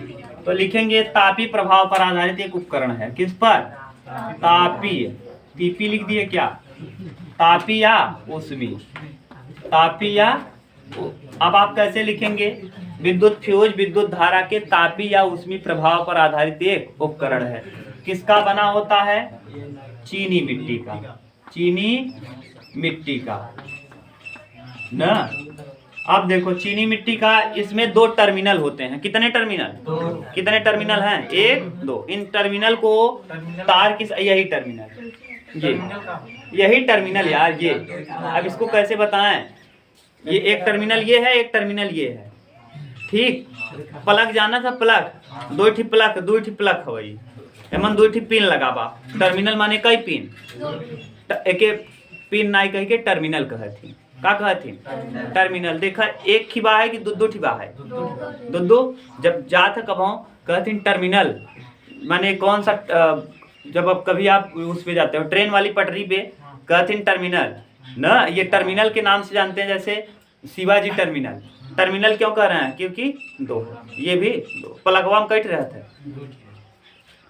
तो लिखेंगे तापीय प्रभाव पर आधारित एक उपकरण है। किस पर, तापीय, टीपी लिख दिए क्या, तापीय या ऊष्मीय, तापीय या। अब आप कैसे लिखेंगे, विद्युत फ्यूज विद्युत धारा के तापीय या ऊष्मीय प्रभाव पर आधारित एक उपकरण है। किसका बना होता है, चीनी मिट्टी का, चीनी मिट्टी का ना। अब देखो चीनी मिट्टी का, इसमें 2 टर्मिनल होते हैं। कितने टर्मिनल, कितने टर्मिनल हैं, 1 2। इन टर्मिनल को तार किस, यही टर्मिनल, यही टर्मिनल यार, ये। अब इसको कैसे बताएं, ये एक टर्मिनल ये है, एक टर्मिनल ये है, ठीक। प्लग जाना था, प्लग, 2 प्लग है, एमन 2 पिन लगाबा। टर्मिनल माने कई पिन, एक पिन नाई कह के टर्मिनल कहती, का कहती टर्मिनल। देखा एक खिबा है कि 2 ठिबा है, 2। जब जात कब कहती टर्मिनल माने कौन सा, जब अब कभी आप उस पे जाते हो ट्रेन वाली पटरी पे, कहती टर्मिनल ना। ये टर्मिनल के नाम से जानते हैं, जैसे शिवाजी टर्मिनल। टर्मिनल क्यों कह रहे हैं, क्योंकि 2, ये भी 2। प्लगवा में कट रहे थे,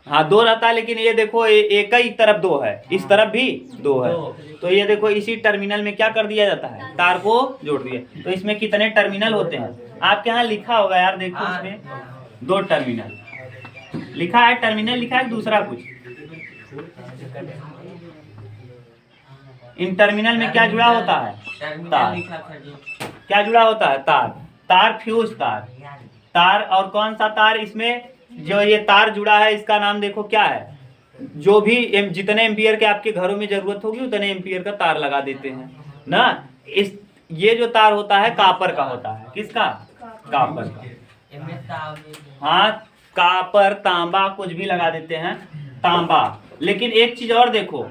हाँ 2 रहता है, लेकिन ये देखो एक ही तरफ 2 है, इस तरफ भी 2 है। तो ये देखो इसी टर्मिनल में क्या कर दिया जाता है, तार को जोड़ दिया। तो इसमें कितने टर्मिनल होते हैं आपके यहाँ लिखा होगा यार, देखो इसमें 2 टर्मिनल लिखा है, टर्मिनल लिखा है दूसरा कुछ। इन टर्मिनल में क्या जुड़ा होता है, तार। क्या जुड़ा होता है, तार। तार फ्यूज तार और कौन सा तार, इसमें जो ये तार जुड़ा है इसका नाम देखो क्या है। जो भी जितने एम्पियर के आपके घरों में जरूरत होगी उतने एम्पियर का तार लगा देते हैं ना। इस ये जो तार होता है कापर का होता है, किसका, कापर का। हाँ कापर तांबा कुछ भी लगा देते हैं, तांबा। लेकिन एक चीज और देखो,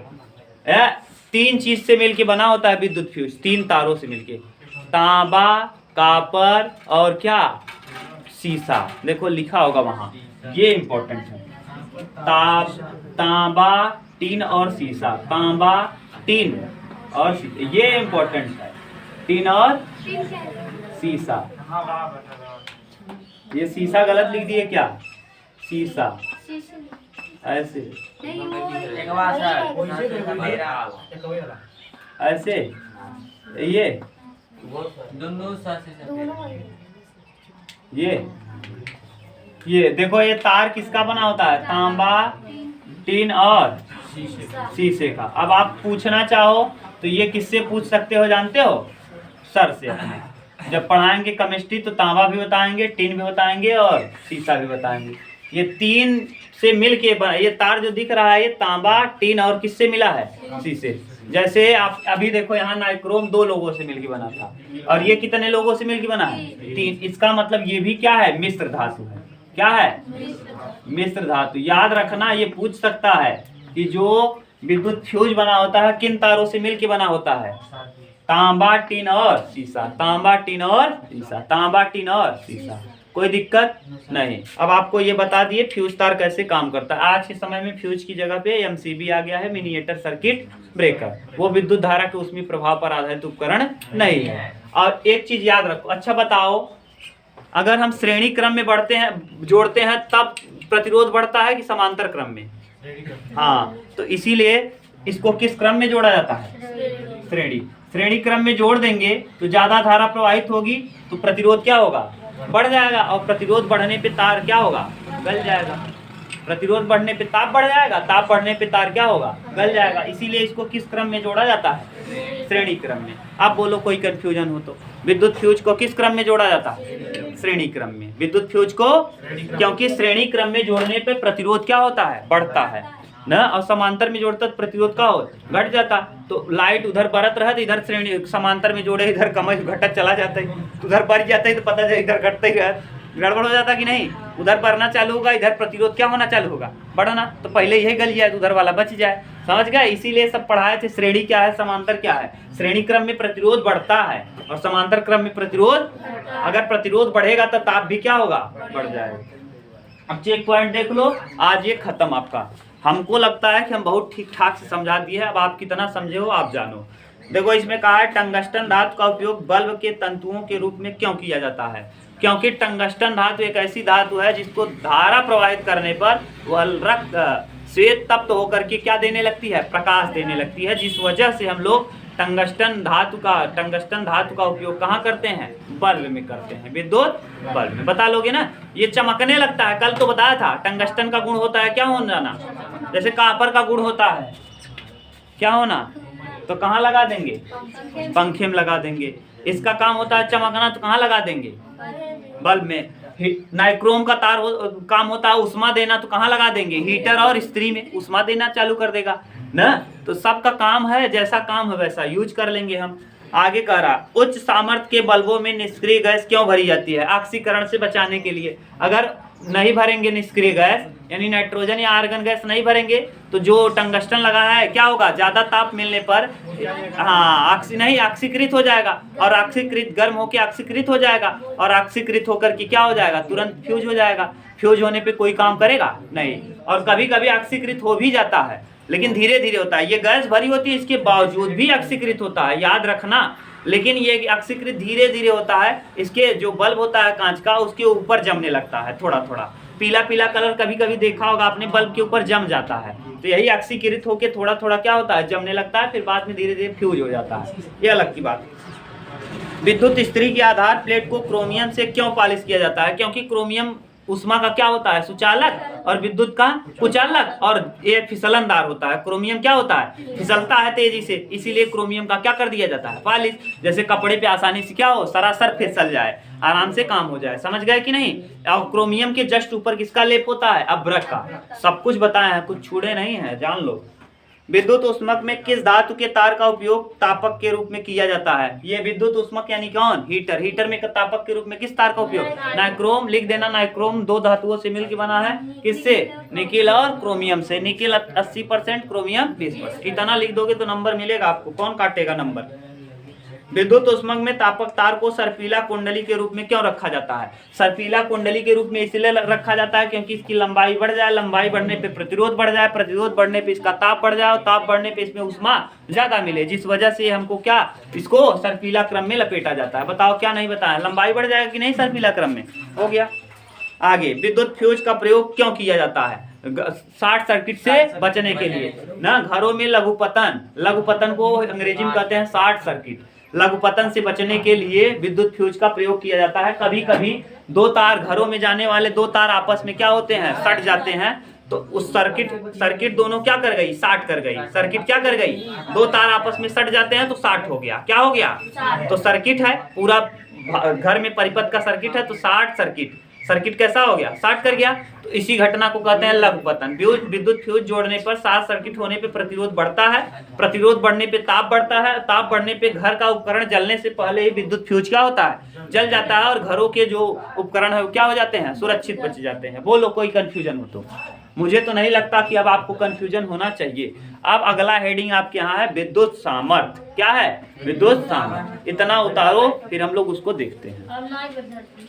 3 चीज से मिलके बना होता है विद्युत फ्यूज, 3 तारों से मिलके, तांबा, कापर और क्या, सीसा। देखो लिखा होगा वहां, ये इंपॉर्टेंट है। तांबा, टीन और सीसा, तांबा, टीन और सीसा, ये इंपॉर्टेंट है। टीन और सीसा। ये सीसा गलत लिख दिए क्या, सीसा ऐसे ऐसे, ये देखो ये तार किसका बना होता है, तांबा, टीन और शीशे का। अब आप पूछना चाहो तो ये किससे पूछ सकते हो जानते हो, सर से। जब पढ़ाएंगे केमिस्ट्री तो तांबा भी बताएंगे, टीन भी बताएंगे और शीशा भी बताएंगे। ये 3 से मिल के ये तार जो दिख रहा है ये तांबा, टीन और किससे मिला है, शीशे। जैसे आप अभी देखो यहाँ नाइक्रोम 2 लोगों से मिलके बना था, और ये कितने लोगों से मिलके बना है, 3। इसका मतलब ये भी क्या है, मिश्र धातु है। क्या है, मिश्र धातु। याद रखना, ये पूछ सकता है कि जो विद्युत फ्यूज बना होता है किन तारों से मिलके बना होता है, तांबा, टीन और शीशा, तांबा, टीन और शीशा, तांबा, टीन और शीशा। कोई दिक्कत नहीं। अब आपको ये बता दिए फ्यूज तार कैसे काम करता है। आज के समय में फ्यूज की जगह पे एमसीबी आ गया है, मिनिएचर सर्किट ब्रेकर। वो विद्युत धारा के ऊष्मीय प्रभाव पर आधारित उपकरण नहीं है। और एक चीज याद रखो, अच्छा बताओ, अगर हम श्रेणी क्रम में बढ़ते हैं, जोड़ते हैं, तब प्रतिरोध बढ़ता है कि समांतर क्रम में? हाँ, तो इसीलिए इसको किस क्रम में जोड़ा जाता है, श्रेणी क्रम में जोड़ देंगे तो ज्यादा धारा प्रवाहित होगी तो प्रतिरोध क्या होगा, बढ़ जाएगा। और प्रतिरोध बढ़ने पे तार क्या होगा, गल जाएगा। प्रतिरोध बढ़ने पे ताप बढ़ जाएगा, ताप बढ़ने पे तार क्या होगा, गल जाएगा। इसीलिए इसको किस क्रम में जोड़ा जाता है, श्रेणी क्रम में। आप बोलो कोई कंफ्यूजन हो तो। विद्युत फ्यूज को किस क्रम में जोड़ा जाता है, श्रेणी क्रम में। विद्युत फ्यूज को, क्योंकि श्रेणी क्रम में जोड़ने पे प्रतिरोध क्या होता है, बढ़ता है ना। और समांतर में जोड़ता तो प्रतिरोध का हो, घट जाता। तो लाइट उधर बरत रहा तो इधर श्रेणी समांतर में जोड़े, इधर कम घटत चला जाता है, उधर बढ़ जाता है तो पता चले इधर घटता ही रहा, गड़बड़ हो जाता कि नहीं। उधर बढ़ना चालू होगा, इधर प्रतिरोध क्या होना चालू होगा, बढ़ना। तो पहले यही गल जाए तो उधर वाला बच जाए, समझ गए। इसीलिए सब पढ़ाए थे, श्रेणी क्या है, समांतर क्या है। श्रेणी क्रम में प्रतिरोध बढ़ता है और समांतर क्रम में प्रतिरोध, अगर प्रतिरोध बढ़ेगा तो ताप भी क्या होगा, बढ़ जाएगा। अब चेक पॉइंट देख लो, आज ये खत्म आपका। हमको लगता है कि हम बहुत ठीक ठाक से समझा दिए हैं। अब आप कितना समझे हो आप जानो। देखो इसमें कहा है टंगस्टन धातु का उपयोग बल्ब के तंतुओं के रूप में क्यों किया जाता है, क्योंकि टंगस्टन धातु एक ऐसी धातु है जिसको धारा प्रवाहित करने पर वह रक्त श्वेत तप्त होकर के क्या देने लगती है, प्रकाश देने लगती है। जिस वजह से हम लोग टंगस्टन धातु का उपयोग कहाँ करते हैं, बल्ब में करते हैं, विद्युत बल्ब में। बता लोगे ना, ये चमकने लगता है। कल तो बताया था टंगस्टन का गुण होता है क्या हो जाना, जैसे कापर का गुण होता है क्या होना, तो कहाँ लगा देंगे, पंखे में लगा देंगे। इसका काम होता है चमकना, तो कहाँ लगा देंगे, बल्ब में। नाइक्रोम का तार काम होता है उष्मा देना, तो कहाँ लगा देंगे, हीटर और इस्त्री में उष्मा देना चालू कर देगा ना। तो सबका काम है, जैसा काम है वैसा यूज कर लेंगे हम। आगे कह रहा, उच्च सामर्थ्य के बल्बों में निष्क्रिय गैस क्यों भरी जाती है, ऑक्सीकरण से बचाने के लिए। अगर नहीं भरेंगे निष्क्रिय गैस यानी नाइट्रोजन या आर्गन गैस नहीं भरेंगे तो जो टंगस्टन लगा है क्या होगा, ज्यादा ताप मिलने पर ऑक्सीकृत हो जाएगा, और ऑक्सीकृत गर्म होकर ऑक्सीकृत हो जाएगा, और ऑक्सीकृत होकर के क्या हो जाएगा, तुरंत फ्यूज हो जाएगा। फ्यूज होने पे कोई काम करेगा नहीं, और कभी कभी ऑक्सीकृत हो भी जाता है लेकिन धीरे धीरे होता है। ये गैस भरी होती है, इसके बावजूद भी ऑक्सीकृत होता है, याद रखना। लेकिन ये ऑक्सीकृत धीरे धीरे होता है, इसके जो बल्ब होता है कांच का उसके ऊपर जमने लगता है थोड़ा थोड़ा, पीला पीला कलर कभी कभी देखा होगा आपने, बल्ब के ऊपर जम जाता है, तो यही ऑक्सीकृत होकर थोड़ा थोड़ा क्या होता है, जमने लगता है, फिर बाद में धीरे धीरे फ्यूज हो जाता है। ये अलग की बात। विद्युत इस्त्री के आधार प्लेट को क्रोमियम से क्यों पॉलिश किया जाता है? क्योंकि क्रोमियम ऊष्मा का क्या होता है, सुचालक, और विद्युत का कुचालक, और ये फिसलनदार होता है। क्रोमियम क्या होता है, फिसलता है तेजी से, इसीलिए क्रोमियम का क्या कर दिया जाता है, पॉलिश। जैसे कपड़े पे आसानी से क्या हो, सरासर फिसल जाए, आराम से काम हो जाए। समझ गए कि नहीं? और क्रोमियम के जस्ट ऊपर किसका लेप होता है, अभ्रक का। सब कुछ बताया है, कुछ छूटे नहीं है, जान लो। विद्युत ऊष्मक में किस धातु के तार का उपयोग तापक के रूप में किया जाता है? ये विद्युत ऊष्मक यानी कौन, हीटर। हीटर में तापक के रूप में किस तार का उपयोग, नाइक्रोम। लिख देना, नाइक्रोम दो धातुओं से मिलकर बना है, किससे, निकेल और क्रोमियम से। Nickel 80%, chromium 20%। इतना लिख दोगे तो नंबर मिलेगा आपको, कौन काटेगा नंबर। विद्युत ऊष्मक में तापक तार को सर्पिला कुंडली के रूप में क्यों रखा जाता है? सर्पिला कुंडली के रूप में इसलिए रखा जाता है क्योंकि इसकी लंबाई बढ़ जाए, लंबाई बढ़ने पे प्रतिरोध बढ़ जाए, प्रतिरोध बढ़ने पे इसका ताप बढ़ जाए, और ताप बढ़ने पे इसमें ऊष्मा ज्यादा मिले, जिस वजह से हमको क्या, इसको सर्पिला क्रम में लपेटा जाता है। बताओ क्या नहीं बताया, लंबाई बढ़ जाएगा कि नहीं सर्पिला क्रम में, हो गया। आगे, विद्युत फ्यूज का प्रयोग क्यों किया जाता है? शॉर्ट सर्किट से बचने के लिए ना। घरों में लघुपतन, लघुपतन को अंग्रेजी में कहते हैं शॉर्ट सर्किट। लघुपतन से बचने के लिए विद्युत फ्यूज का प्रयोग किया जाता है। कभी कभी दो तार, घरों में जाने वाले दो तार आपस में क्या होते हैं, सट जाते हैं, तो उस सर्किट दोनों क्या कर गई, शॉर्ट कर गई। सर्किट क्या कर गई, दो तार आपस में सट जाते हैं तो शॉर्ट हो गया। क्या हो गया, तो सर्किट है पूरा घर में परिपथ का सर्किट है, तो शॉर्ट सर्किट। सर्किट कैसा हो गया, शॉर्ट कर गया, तो इसी घटना को कहते हैं लघुपतन। विद्युत फ्यूज जोड़ने पर शॉर्ट सर्किट होने पे प्रतिरोध बढ़ता है, प्रतिरोध बढ़ने पे ताप बढ़ता है, ताप बढ़ने पे घर का उपकरण जलने से पहले ही विद्युत फ्यूज क्या होता है, जल जाता है, और घरों के जो उपकरण है वो क्या हो जाते हैं, सुरक्षित बच जाते हैं। बोलो कोई कंफ्यूजन हो तो। मुझे तो नहीं लगता कि अब आपको कंफ्यूजन होना चाहिए। अब अगला हेडिंग आपके यहाँ है विद्युत सामर्थ्य। क्या है, विद्युत सामर्थ्य। इतना उतारो, फिर हम लोग उसको देखते हैं। अब ना ही बदलती।